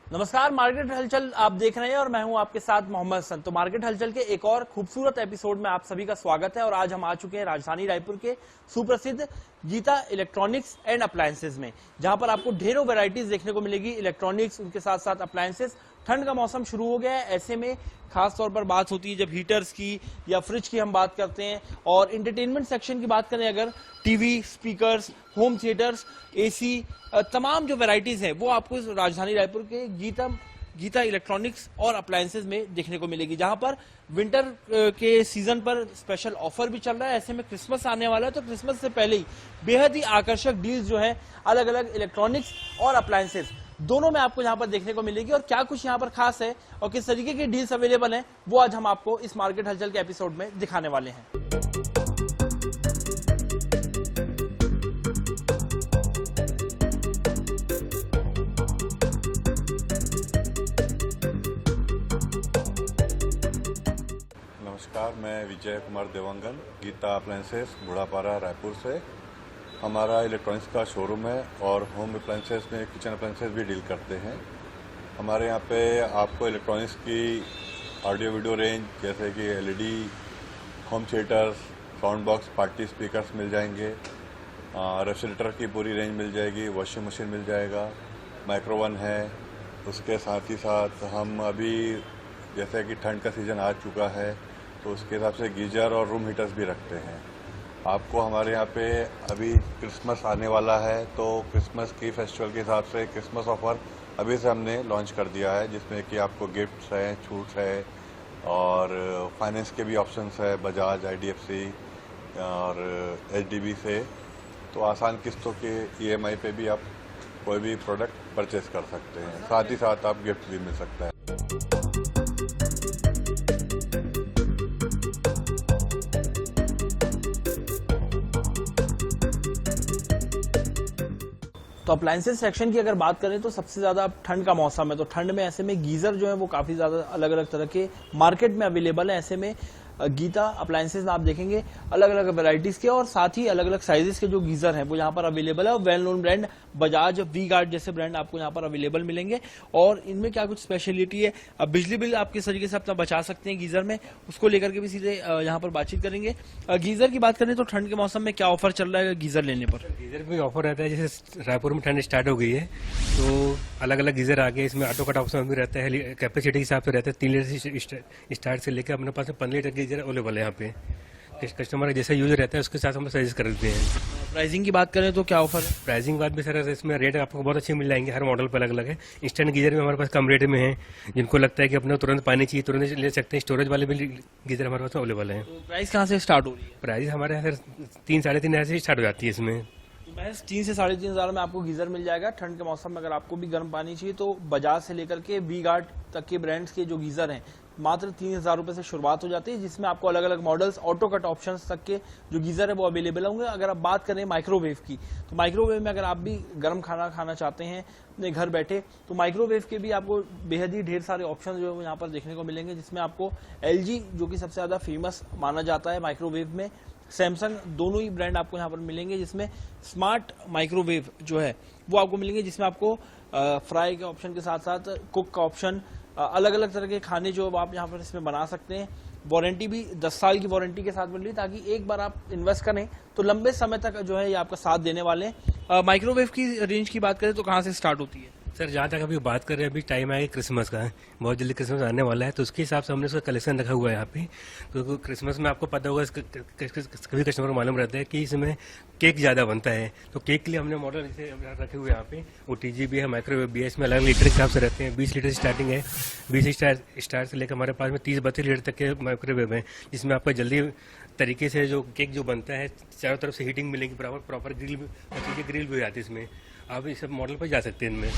नमस्कार, मार्केट हलचल आप देख रहे हैं और मैं हूं आपके साथ मोहम्मद हसन। तो मार्केट हलचल के एक और खूबसूरत एपिसोड में आप सभी का स्वागत है और आज हम आ चुके हैं राजधानी रायपुर के सुप्रसिद्ध गीता इलेक्ट्रॉनिक्स एंड अप्लायंसेज में, जहां पर आपको ढेरों वैरायटीज देखने को मिलेगी इलेक्ट्रॉनिक्स, उनके साथ साथ अप्लायंसेज। ठंड का मौसम शुरू हो गया है, ऐसे में खास तौर पर बात होती है जब हीटर्स की या फ्रिज की हम बात करते हैं। और इंटरटेनमेंट सेक्शन की बात करें अगर, TV, speakers, home theatres, AC, तमाम जो वैरायटीज है वो आपको इस राजधानी रायपुर के गीता इलेक्ट्रॉनिक्स और अप्लायंसेज में देखने को मिलेगी, जहां पर विंटर के सीजन पर स्पेशल ऑफर भी चल रहा है। ऐसे में क्रिसमस आने वाला है, तो क्रिसमस से पहले ही बेहद ही आकर्षक डील्स जो है अलग अलग इलेक्ट्रॉनिक्स और अप्लायंसेज दोनों में आपको यहाँ पर देखने को मिलेगी। और क्या कुछ यहाँ पर खास है और किस तरीके की डील्स अवेलेबल हैं, वो आज हम आपको इस मार्केट हलचल के एपिसोड में दिखाने वाले हैं। नमस्कार, मैं विजय कुमार देवांगन, गीता अप्लायंसेज बुढ़ापारा रायपुर से। हमारा इलेक्ट्रॉनिक्स का शोरूम है और होम अप्लायंसेज में किचन अप्लायंसेज भी डील करते हैं। हमारे यहाँ पे आपको इलेक्ट्रॉनिक्स की ऑडियो वीडियो रेंज जैसे कि LED, home theaters, sound box, party speakers मिल जाएंगे। रेफ्रिजरेटर की पूरी रेंज मिल जाएगी, वॉशिंग मशीन मिल जाएगा, माइक्रोवन है। उसके साथ ही साथ हम अभी जैसे कि ठंड का सीज़न आ चुका है तो उसके हिसाब से गीजर और रूम हीटर्स भी रखते हैं। आपको हमारे यहाँ पे अभी क्रिसमस आने वाला है, तो क्रिसमस की फेस्टिवल के हिसाब से क्रिसमस ऑफर अभी से हमने लॉन्च कर दिया है, जिसमें कि आपको गिफ्ट्स हैं, छूट है और फाइनेंस के भी ऑप्शंस है, बजाज, आईडीएफसी और एचडीबी से। तो आसान किस्तों के ईएमआई पे भी आप कोई भी प्रोडक्ट परचेज कर सकते हैं, साथ ही साथ आप गिफ्ट भी मिल सकता है। तो अप्लायंसेज सेक्शन की अगर बात करें तो सबसे ज्यादा ठंड का मौसम है, तो ठंड में ऐसे में गीजर जो है वो काफी ज्यादा अलग अलग तरह के मार्केट में अवेलेबल है। ऐसे में गीता अप्लायंसेज में आप देखेंगे अलग अलग वैरायटीज के और साथ ही अलग अलग साइजेस के जो गीजर हैं वो यहाँ पर अवेलेबल है। और well known brand Bajaj, V Guard जैसे ब्रांड आपको यहाँ पर अवेलेबल मिलेंगे। और इनमें क्या कुछ स्पेशलिटी है, अब बिजली बिल आप किस तरीके से अपना बचा सकते हैं गीजर में, उसको लेकर के भी सीधे यहाँ पर बातचीत करेंगे। गीजर की बात करें तो ठंड के मौसम में क्या ऑफर चल रहा है गीजर लेने पर? गीजर में ऑफर रहता है, जैसे रायपुर में ठंड स्टार्ट हो गई है तो अलग अलग गीजर आ गए। इसमें ऑटो कट ऑप्शन भी रहता है, कैपेसिटी के हिसाब से रहता है। 3 लीटर से स्टार्ट से लेकर अपने पास 15 लीटर गीजर अवेलेबल है यहाँ पे। कस्टमर जैसा यूजर रहता है उसके साथ हम सजेस्ट कर देते हैं। प्राइसिंग की बात करें तो क्या ऑफर है? प्राइसिंग बात भी सर, इसमें रेट आपको बहुत अच्छे मिल जाएंगे, हर मॉडल पर अलग अलग है। इंस्टेंट गीजर में हमारे पास कम रेट में है, जिनको लगता है कि अपने तुरंत पानी चाहिए तुरंत ले सकते हैं। स्टोरेज वाले भी गीजर हमारे पास अवेलेबल है। तो प्राइस कहाँ से स्टार्ट हो रही है? प्राइस हमारे यहाँ सर 3-3.5 हज़ार से स्टार्ट हो जाती है। इसमें महज 3 से 3.5 हज़ार में आपको गीजर मिल जाएगा। ठंड के मौसम में अगर आपको भी गर्म पानी चाहिए तो बजाज से लेकर के वी गार्ड तक के ब्रांड्स के जो गीजर हैं मात्र 3,000 रुपए से शुरुआत हो जाती है, जिसमें आपको अलग अलग मॉडल्स, ऑटो कट ऑप्शंस तक के जो गीजर है वो अवेलेबल होंगे। अगर आप बात करें माइक्रोवेव की, तो माइक्रोवेव में अगर आप भी गर्म खाना खाना चाहते हैं अपने घर बैठे, तो माइक्रोवेव के भी आपको बेहद ही ढेर सारे ऑप्शन जो है यहाँ पर देखने को मिलेंगे, जिसमें आपको एलजी जो कि सबसे ज्यादा फेमस माना जाता है माइक्रोवेव में, सैमसंग, दोनों ही ब्रांड आपको यहाँ पर मिलेंगे। जिसमें स्मार्ट माइक्रोवेव जो है वो आपको मिलेंगे, जिसमें आपको फ्राई के ऑप्शन के साथ साथ कुक का ऑप्शन, अलग अलग तरह के खाने जो आप यहाँ पर इसमें बना सकते हैं। वारंटी भी 10 साल की वारंटी के साथ मिल रही है, ताकि एक बार आप इन्वेस्ट करें तो लंबे समय तक जो है ये आपका साथ देने वाले हैं। माइक्रोवेव की रेंज की बात करें तो कहाँ से स्टार्ट होती है? सर जहाँ तक अभी बात कर रहे हैं, अभी टाइम आएगा क्रिसमस का, बहुत जल्दी क्रिसमस आने वाला है, तो उसके हिसाब से हमने उसका कलेक्शन रखा हुआ है यहाँ पे। तो क्रिसमस में आपको पता होगा, कभी कस्टमर को मालूम रहता है कि इसमें केक ज़्यादा बनता है, तो केक के लिए हमने मॉडल इसे रखे हुए हैं यहाँ पे। OTG भी है, माइक्रोवेव भी है, इसमें अलग लीटर के हिसाब से रहते हैं। 20 लीटर स्टार्टिंग है, 20 स्टार से लेकर हमारे पास में 30-32 लीटर तक के माइक्रोवेव है, जिसमें आपका जल्दी तरीके से जो केक जो बनता है, चारों तरफ से हीटिंग मिलेगी, प्रॉपर ग्रिल भी, ग्रिल भी आती है इसमें। आप इस सब मॉडल पर जा सकते हैं इनमें।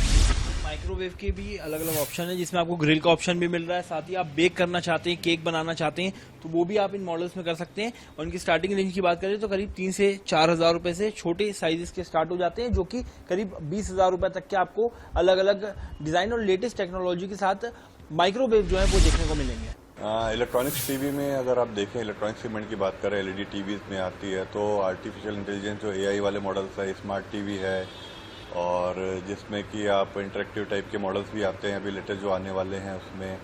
माइक्रोवेव के भी अलग अलग ऑप्शन है, जिसमें आपको ग्रिल का ऑप्शन भी मिल रहा है, साथ ही आप बेक करना चाहते हैं, केक बनाना चाहते हैं तो वो भी आप इन मॉडल्स में कर सकते हैं। और इनकी स्टार्टिंग रेंज की बात करें तो करीब 3 से 4 हजार रुपए से छोटे साइजेस के स्टार्ट हो जाते हैं, जो कि करीब 20 हजार रुपए तक के आपको अलग अलग डिजाइन और लेटेस्ट टेक्नोलॉजी के साथ माइक्रोवेव जो है वो देखने को मिलेंगे। इलेक्ट्रॉनिक्स टीवी में अगर आप देखें, इलेक्ट्रॉनिक सेगमेंट की बात करें, एलईडी टीवीज में आती है तो आर्टिफिशियल इंटेलिजेंस जो एआई वाले मॉडल्स है, स्मार्ट टीवी है, और जिसमें कि आप इंटरेक्टिव टाइप के मॉडल्स भी आते हैं अभी लेटेस्ट जो आने वाले हैं, उसमें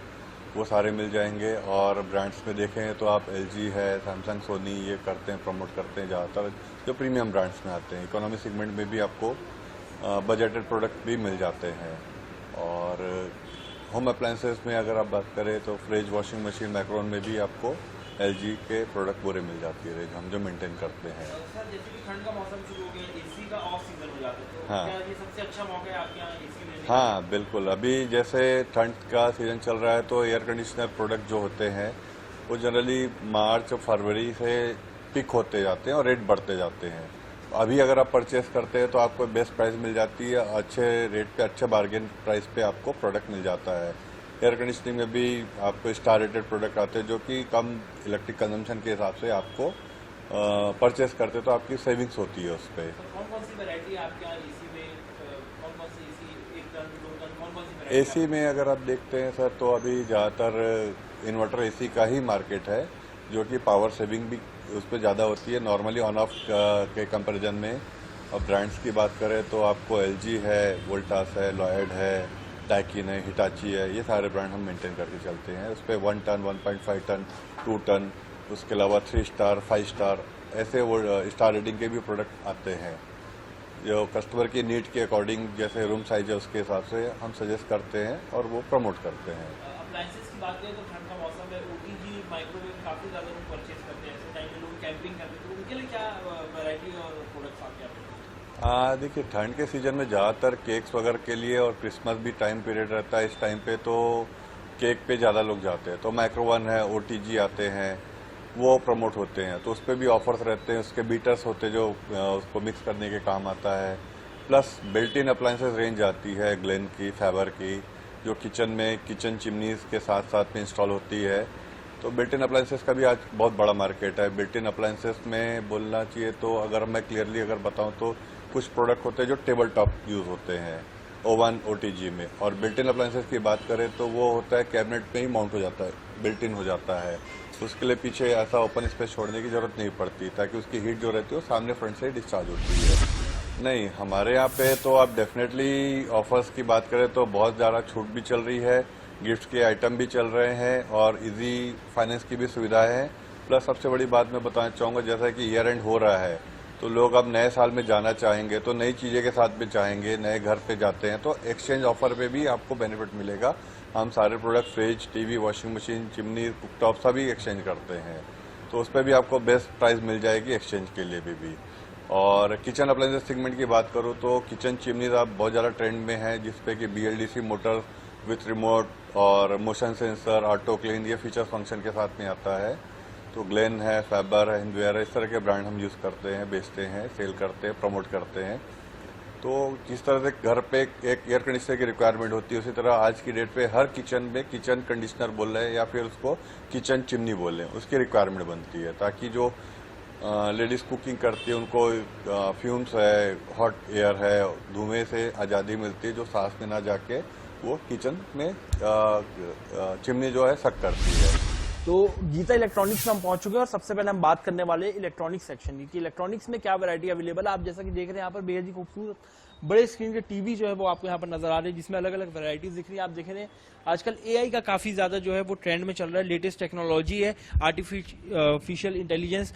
वो सारे मिल जाएंगे। और ब्रांड्स में देखें तो आप एलजी है, सैमसंग, सोनी, ये करते हैं, प्रमोट करते हैं ज़्यादातर जो प्रीमियम ब्रांड्स में आते हैं। इकोनॉमी सेगमेंट में भी आपको बजटेड प्रोडक्ट भी मिल जाते हैं। और होम अप्लायंसेस में अगर आप बात करें तो फ्रिज, वॉशिंग मशीन, माइक्रोवेव में भी आपको एलजी के प्रोडक्ट पूरे मिल जाती है रेंज हम जो मेंटेन करते हैं। सर जैसे कि ठंड का मौसम शुरू हो गया, एसी का ऑफ सीजन हो जाता है, तो हाँ। क्या ये सबसे अच्छा मौका है आपके यहाँ एसी लेने का? हाँ बिल्कुल, अभी जैसे ठंड का सीजन चल रहा है तो एयर कंडीशनर प्रोडक्ट जो होते हैं वो जनरली मार्च और फरवरी से पिक होते जाते हैं और रेट बढ़ते जाते हैं। अभी अगर आप परचेस करते हैं तो आपको बेस्ट प्राइस मिल जाती है, अच्छे रेट पे, अच्छे बार्गेन प्राइस पे आपको प्रोडक्ट मिल जाता है। एयर कंडीशनिंग में भी आपको स्टार रेटेड प्रोडक्ट आते हैं जो कि कम इलेक्ट्रिक कंजम्पशन के हिसाब से आपको परचेस करते तो आपकी सेविंग्स होती है उस पर। कौन कौन सी वैरायटी है आपके यहाँ एसी में? कौन कौन सी एसी, 1 टन 2 टन, कौन कौन सी वैरायटी? एसी में अगर आप देखते हैं सर तो अभी ज़्यादातर इन्वर्टर एसी का ही मार्केट है, जो कि पावर सेविंग भी उस पर ज़्यादा होती है नॉर्मली ऑन ऑफ के कंपैरिजन में। और ब्रांड्स की बात करें तो आपको एलजी है, वोल्टास है, लॉयड है, डाइकिन है, हिटाची है, ये सारे ब्रांड हम मेंटेन करके चलते हैं। उस पर 1 टन, 1.5 टन, 2 टन, उसके अलावा 3 स्टार, 5 स्टार, ऐसे वो स्टार रेटिंग के भी प्रोडक्ट आते हैं जो कस्टमर की नीड के अकॉर्डिंग, जैसे रूम साइज है उसके हिसाब से हम सजेस्ट करते हैं और वो प्रमोट करते हैं। अप्लायंसेस की बात करें तो ठंड का मौसम है, ओटीजी, माइक्रोवेव काफी ज्यादा लोग परचेज करते हैं, ऐसे टाइम में लोग कैंपिंग करते हैं, तो उनके लिए क्या वैरायटी और प्रोडक्ट्स आते हैं? देखिए ठंड के सीजन में ज़्यादातर केक्स वगैरह के लिए, और क्रिसमस भी टाइम पीरियड रहता है इस टाइम पे, तो केक पे ज़्यादा लोग जाते हैं। तो माइक्रोवन है, ओटीजी आते हैं, वो प्रमोट होते हैं, तो उस पर भी ऑफर्स रहते हैं। उसके बीटर्स होते हैं जो उसको मिक्स करने के काम आता है। Plus built in appliances range आती है ग्लेन की, फैबर की, जो किचन में किचन चिमनीज के साथ साथ में इंस्टॉल होती है। तो बिल्ट इन अप्लायंसेस का भी आज बहुत बड़ा मार्केट है। बिल्ट इन अप्लायंसेस में बोलना चाहिए तो अगर मैं क्लियरली अगर बताऊं तो कुछ प्रोडक्ट होते हैं जो टेबल टॉप यूज होते हैं ओवन, ओटीजी में। और बिल्ट इन अप्लायंसेस की बात करें तो वो होता है कैबिनेट में ही माउंट हो जाता है, बिल्ट इन हो जाता है, उसके लिए पीछे ऐसा ओपन स्पेस छोड़ने की जरूरत नहीं पड़ती, ताकि उसकी हीट जो रहती है वो सामने फ्रंट से डिस्चार्ज होती है। नहीं, हमारे यहाँ पे तो आप डेफिनेटली ऑफर्स की बात करें तो बहुत ज़्यादा छूट भी चल रही है, गिफ्ट के आइटम भी चल रहे हैं और इजी फाइनेंस की भी सुविधाएं हैं। प्लस सबसे बड़ी बात मैं बताना चाहूँगा, जैसा कि ईयर एंड हो रहा है तो लोग अब नए साल में जाना चाहेंगे, तो नई चीज़ें के साथ भी चाहेंगे, नए घर पे जाते हैं तो एक्सचेंज ऑफर पे भी आपको बेनिफिट मिलेगा। हम सारे product fridge, TV, washing machine, chimney, cooktop सभी एक्सचेंज करते हैं, तो उस पर भी आपको बेस्ट प्राइस मिल जाएगी एक्सचेंज के लिए भी। और किचन अप्लायंसेस सेगमेंट की बात करूँ तो किचन चिमनीज आप बहुत ज़्यादा ट्रेंड में है, जिसपे कि BLDC मोटर विथ रिमोट और मोशन सेंसर, ऑटो क्लीन, ये फीचर फंक्शन के साथ में आता है। तो ग्लेन है, फैबर है, हिंदवेयर है, इस तरह के ब्रांड हम यूज़ करते हैं, बेचते हैं, सेल करते हैं, प्रमोट करते हैं। तो जिस तरह से घर पे एक एयर कंडीशनर की रिक्वायरमेंट होती है, उसी तरह आज की डेट पे हर किचन में किचन कंडीशनर बोल रहे हैं या फिर उसको किचन चिमनी बोल रहे हैं, उसकी रिक्वायरमेंट बनती है, ताकि जो लेडीज कुकिंग करती है उनको फ्यूम्स है, हॉट एयर है, धुएं से आज़ादी मिलती है, जो सांस में ना जाके वो किचन में चिमनी जो है सक करती है। तो गीता इलेक्ट्रॉनिक्स में हम पहुंच चुके हैं और सबसे पहले हम बात करने वाले इलेक्ट्रॉनिक्स सेक्शन की, कि इलेक्ट्रॉनिक्स में क्या वैरायटी अवेलेबल है। आप जैसा कि देख रहे हैं यहाँ पर बेहद ही खूबसूरत बड़े स्क्रीन के टीवी जो है वो आपको यहाँ पर नजर आ रहे हैं, जिसमें अलग अलग वैरायटीज दिख रही है। आप देख रहे हैं आजकल AI का काफी ज्यादा जो है वो ट्रेंड में चल रहा है, लेटेस्ट टेक्नोलॉजी है, आर्टिफिशियल इंटेलिजेंस,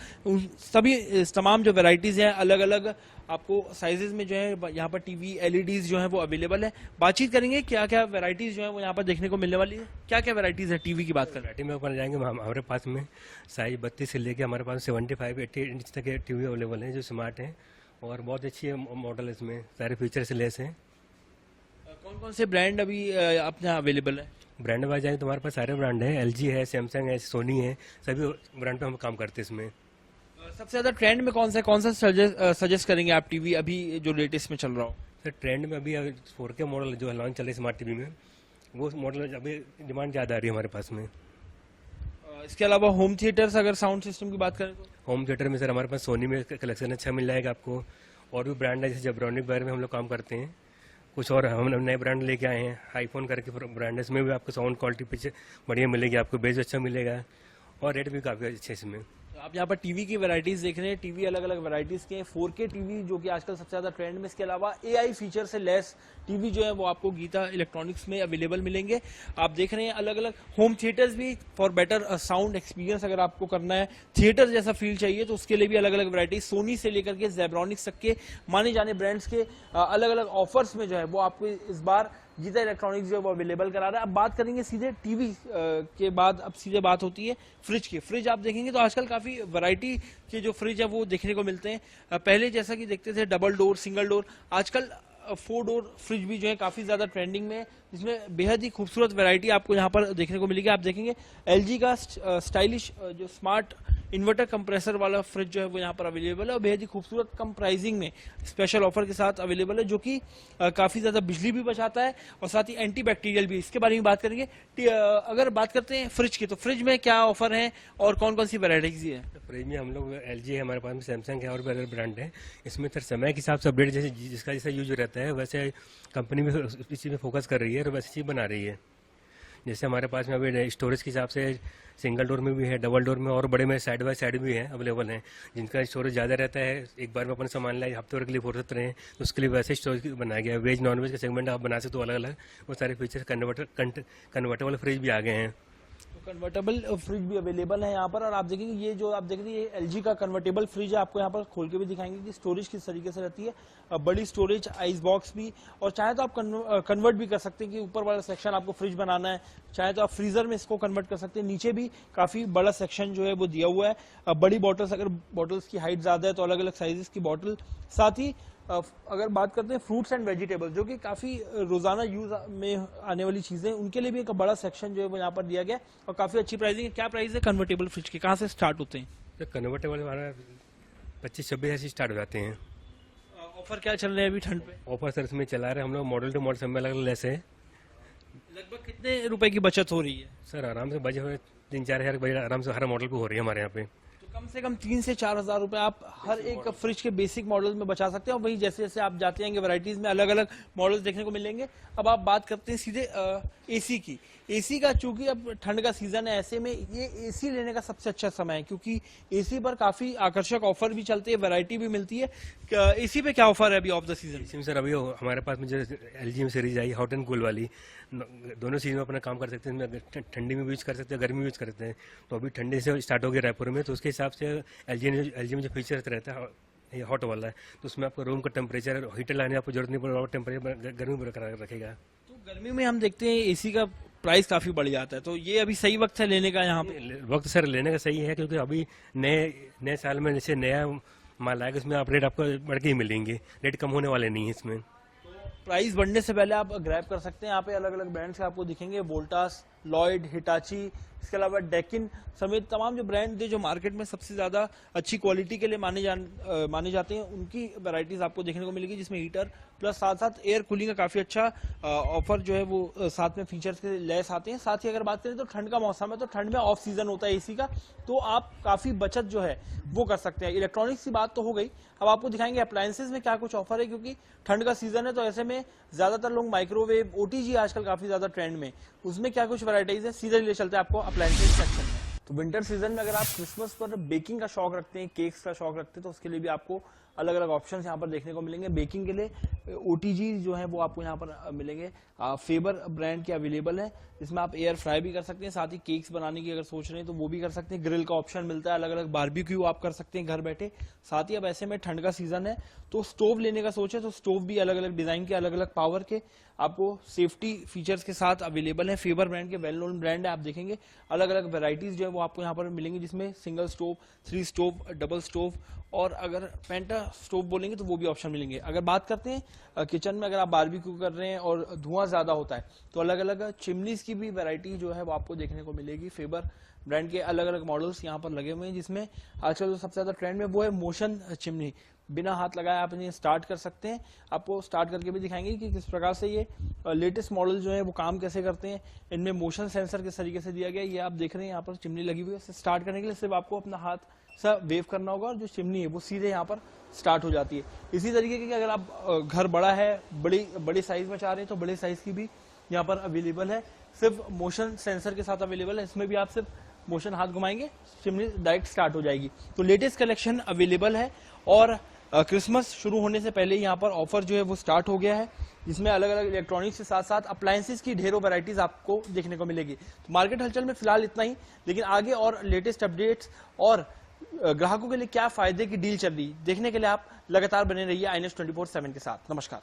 सभी तमाम जो वैरायटीज हैं अलग अलग आपको साइजेस में जो है यहाँ पर टीवी LEDs जो है वो अवेलेबल है। बातचीत करेंगे क्या क्या वैरायटीज जो है वो यहाँ पर देखने को मिलने वाली है, क्या क्या वैरायटीज है टीवी की बात करें। वैरायटी में ऊपर जाएंगे हमारे पास में साइज 32 से लेके हमारे पास 75-80 इंच तक के टीवी अवेलेबल हैं जो स्मार्ट हैं और बहुत अच्छी मॉडल, इसमें सारे फीचर से लेस हैं। कौन कौन से ब्रांड अभी अपने यहाँ अवेलेबल है? ब्रांड वाइज जाएंगे तो हमारे पास सारे ब्रांड हैं, LG है, सैमसंग है, सोनी है, सभी ब्रांड पे हम काम करते हैं। इसमें सबसे ज्यादा ट्रेंड में कौन सा सजेस्ट करेंगे आप टीवी अभी जो लेटेस्ट में चल रहा हो? तो ट्रेंड में अभी 4K मॉडल जो लॉन्च चल रही है स्मार्ट टीवी में, वो मॉडल अभी डिमांड ज़्यादा आ रही है हमारे पास में। इसके अलावा होम थिएटर्स, अगर साउंड सिस्टम की बात करें तो होम थिएटर में सर हमारे पास सोनी में कलेक्शन अच्छा मिल जाएगा आपको, और भी ब्रांड है जैसे जेब्रॉनिक वगैरह में हम लोग काम करते हैं। कुछ और हम नए ब्रांड लेके आए हैं, आईफोन करके ब्रांड है, इसमें भी आपको साउंड क्वालिटी पीछे बढ़िया मिलेगी, आपको बेस अच्छा मिलेगा और रेट भी काफ़ी अच्छे इसमें। आप यहाँ पर टीवी की वैरायटीज देख रहे हैं। टीवी अलग अलग वैरायटीज के हैं। 4K टीवी जो कि आजकल सबसे ज्यादा ट्रेंड में। इसके अलावा AI फीचर से लेस टीवी जो है वो आपको गीता इलेक्ट्रॉनिक्स में अवेलेबल मिलेंगे। आप देख रहे हैं अलग अलग होम थिएटर्स भी फॉर बेटर साउंड एक्सपीरियंस। अगर आपको करना है थिएटर जैसा फील चाहिए तो उसके लिए भी अलग अलग वैरायटी, सोनी से लेकर के जेब्रॉनिक्स तक के माने जाने ब्रांड्स के अलग अलग ऑफर्स में जो है वो आपको इस बार गीता इलेक्ट्रॉनिक्स जो है वो अवेलेबल करा रहा है। अब बात करेंगे सीधे टीवी के बाद, अब सीधे बात होती है फ्रिज की। फ्रिज आप देखेंगे तो आजकल काफी वैरायटी के जो फ्रिज है वो देखने को मिलते हैं। पहले जैसा कि देखते थे डबल डोर, सिंगल डोर, आजकल 4 डोर फ्रिज भी जो है काफी ज्यादा ट्रेंडिंग में है, जिसमें बेहद ही खूबसूरत वैरायटी आपको यहाँ पर देखने को मिलेगी। आप देखेंगे LG का स्टाइलिश जो स्मार्ट इन्वर्टर कंप्रेसर वाला फ्रिज जो है वो यहाँ पर अवेलेबल है और बेहद ही खूबसूरत कम प्राइसिंग में स्पेशल ऑफर के साथ अवेलेबल है, जो कि काफी ज्यादा बिजली भी बचाता है और साथ ही एंटी बैक्टीरियल भी। इसके बारे में बात करेंगे। अगर बात करते हैं फ्रिज की, तो फ्रिज में क्या ऑफर है और कौन कौन सी वैरायटीज है? फ्रिज में हम लोग LG है, हमारे पास में सैमसंग है और भी अलग ब्रांड है। इसमें सर समय के हिसाब से अपडेट जैसे जिसका जैसा यूज रहता है वैसे कंपनी भी इस चीज़ में फोकस कर रही है और वैसी चीज़ बना रही है। जैसे हमारे पास में अभी स्टोरेज के हिसाब से सिंगल डोर में भी है, डबल डोर में और बड़े में साइड बाय साइड भी है अवेलेबल है, जिनका स्टोरेज ज़्यादा रहता है, एक बार में अपन सामान लाए हफ्ते भर के लिए फुर्सत रहे तो उसके लिए वैसे स्टोरेज बनाया गया है। वेज नॉन वेज का सेगमेंट आप बना सकते हो अलग अलग, वो सारे फीचर्स कन्वर्टेबल फ्रिज भी आ गए हैं। कन्वर्टेबल फ्रिज भी अवेलेबल है यहाँ पर। और आप देखेंगे ये जो आप देख रहे हैं ये LG का कन्वर्टेबल फ्रिज है। आपको यहाँ पर खोल के भी दिखाएंगे कि स्टोरेज किस तरीके से रहती है। बड़ी स्टोरेज, आइस बॉक्स भी, और चाहे तो आप कन्वर्ट भी कर सकते हैं कि ऊपर वाला सेक्शन आपको फ्रिज बनाना है, चाहे तो आप फ्रीजर में इसको कन्वर्ट कर सकते हैं। नीचे भी काफी बड़ा सेक्शन जो है वो दिया हुआ है। बड़ी बॉटल्स, अगर बॉटल्स की हाइट ज्यादा है तो अलग अलग साइजेस की बॉटल। साथ ही अगर बात करते हैं फ्रूट्स एंड वेजिटेबल जो कि काफी रोजाना यूज में आने वाली चीजें, उनके लिए भी एक बड़ा सेक्शन जो है वो यहाँ पर दिया गया और काफी अच्छी प्राइसिंग है। क्या प्राइस है कन्वर्टेबल फ्रिज की, कहाँ से स्टार्ट होते हैं? तो कन्वर्टेबल हमारा 25-26 ऐसे स्टार्ट हो जाते हैं। ऑफर क्या चल रहे हैं अभी ठंड पे? ऑफर सर इसमें चला रहे हैं हम लोग, मॉडल टू मॉडल सब में अलग अलग लेस है। लगभग कितने रुपए की बचत हो रही है? सर आराम से बजे हुए 3-4 हज़ार बजे आराम से हर मॉडल पे हो रही है हमारे यहाँ पे। कम से कम 3 से 4 हजार रुपए आप हर एक फ्रिज के बेसिक मॉडल में बचा सकते हैं। और वहीं जैसे जैसे आप जाते जाएंगे वैरायटीज में अलग अलग मॉडल्स देखने को मिलेंगे। अब आप बात करते हैं सीधे AC की। AC का चूंकि अब ठंड का सीजन है, ऐसे में ये AC लेने का सबसे अच्छा समय है क्योंकि AC पर काफी आकर्षक ऑफर भी चलते हैं, वैरायटी भी मिलती है। AC पे क्या ऑफर है अभी ऑफ द सीजन? इसी में सर अभी हमारे पास में जो LG में series I hot and cool वाली, दोनों सीजन में अपना काम कर सकते हैं, ठंडी में भी यूज कर सकते हैं, गर्मी में यूज कर सकते हैं। तो अभी ठंडी से स्टार्ट हो गया रायपुर में, तो उसके हिसाब से LG में जो फीचर्स रहता है ये हॉट वाला है, तो उसमें आपको रूम का टेम्परेचर हीटर लाने आपको जरूरत नहीं पड़ेगा और टेम्परेचर गर्मी बरकरार रखेगा। तो गर्मी में हम देखते हैं AC का प्राइस काफी बढ़ जाता है, तो ये अभी सही वक्त है लेने का यहाँ पे? वक्त सर लेने का सही है क्योंकि अभी नए साल में जैसे नया माल आएगा उसमें आप रेट आपको बढ़ के ही मिलेंगे, रेट कम होने वाले नहीं है इसमें। प्राइस बढ़ने से पहले आप ग्रैब कर सकते हैं। यहाँ पे अलग अलग ब्रांड्स आपको दिखेंगे, वोल्टास, लॉयड, हिटाची, इसके अलावा डेकिन समेत तमाम जो ब्रांड है जो मार्केट में सबसे ज्यादा अच्छी क्वालिटी के लिए माने जाते हैं, उनकी वैरायटीज आपको देखने को मिलेगी, जिसमें हीटर प्लस साथ साथ एयर कूलिंग का काफी अच्छा ऑफर जो है वो साथ में फीचर्स के लेस आते हैं। साथ ही अगर बात करें तो ठंड का मौसम है, तो ठंड में ऑफ सीजन होता है AC का, तो आप काफी बचत जो है वो कर सकते हैं। इलेक्ट्रॉनिक्स की बात तो हो गई, अब आपको दिखाएंगे अप्लायंसेज में क्या कुछ ऑफर है, क्योंकि ठंड का सीजन है तो ऐसे में ज्यादातर लोग माइक्रोवेव, OTG आजकल काफी ज्यादा ट्रेंड में, उसमें क्या कुछ वैरायटीज है सीधे ले चलते हैं आपको अप्लायंसेज सेक्शन में। तो विंटर सीजन में अगर आप क्रिसमस पर बेकिंग का शौक रखते हैं, केक्स का शौक रखते हैं, तो उसके लिए भी आपको अलग अलग ऑप्शंस यहाँ पर देखने को मिलेंगे। बेकिंग के लिए OTG जो है वो आपको यहाँ पर मिलेंगे, फेबर ब्रांड के अवेलेबल है, जिसमें आप एयर फ्राई भी कर सकते हैं, साथ ही केक्स बनाने की अगर सोच रहे हैं तो वो भी कर सकते हैं। ग्रिल का ऑप्शन मिलता है, अलग अलग बारबेक्यू आप कर सकते हैं घर बैठे। साथ ही अब ऐसे में ठंड का सीजन है तो स्टोव लेने का सोचे तो स्टोव भी अलग अलग डिजाइन के, अलग अलग पावर के आपको सेफ्टी फीचर्स के साथ अवेलेबल है। फेबर ब्रांड के वेल नोन ब्रांड है, आप देखेंगे अलग अलग वेराइटीज जो है वो आपको यहाँ पर मिलेंगी, जिसमें single stove, 3 stove, double stove और अगर पेंटा स्टोव बोलेंगे तो वो भी ऑप्शन मिलेंगे। अगर बात करते हैं किचन में अगर आप बारबेक्यू कर रहे हैं और धुआं ज्यादा होता है तो अलग अलग चिमनीज की भी वैरायटी जो है वो आपको देखने को मिलेगी। फेबर ब्रांड के अलग अलग मॉडल्स यहाँ पर लगे हुए हैं, जिसमें आजकल जो सबसे ज्यादा ट्रेंड में वो है मोशन चिमनी। बिना हाथ लगाए आप इन्हें स्टार्ट कर सकते हैं। आपको स्टार्ट करके भी दिखाएंगे कि किस प्रकार से ये लेटेस्ट मॉडल जो है वो काम कैसे करते हैं। इनमें मोशन सेंसर किस तरीके से दिया गया है, ये आप देख रहे हैं यहाँ पर चिमनी लगी हुई है। इसे स्टार्ट करने के लिए सिर्फ आपको अपना हाथ सा वेव करना होगा और जो चिमनी है वो सीधे यहाँ पर स्टार्ट हो जाती है। इसी तरीके की अगर आप घर बड़ा है, बड़ी साइज में चाह रहे हैं तो बड़े साइज की भी यहाँ पर अवेलेबल है, सिर्फ मोशन सेंसर के साथ अवेलेबल है। इसमें भी आप सिर्फ मोशन हाथ घुमाएंगे, चिमनी डायरेक्ट स्टार्ट हो जाएगी। तो लेटेस्ट कलेक्शन अवेलेबल है और क्रिसमस शुरू होने से पहले यहाँ पर ऑफर जो है वो स्टार्ट हो गया है, जिसमें अलग अलग इलेक्ट्रॉनिक्स के साथ साथ अप्लायंसेस की ढेरों वैरायटीज आपको देखने को मिलेगी। तो मार्केट हलचल में फिलहाल इतना ही, लेकिन आगे और लेटेस्ट अपडेट्स और ग्राहकों के लिए क्या फायदे की डील चल रही देखने के लिए आप लगातार बने रहिए INS 24/7 के साथ। नमस्कार।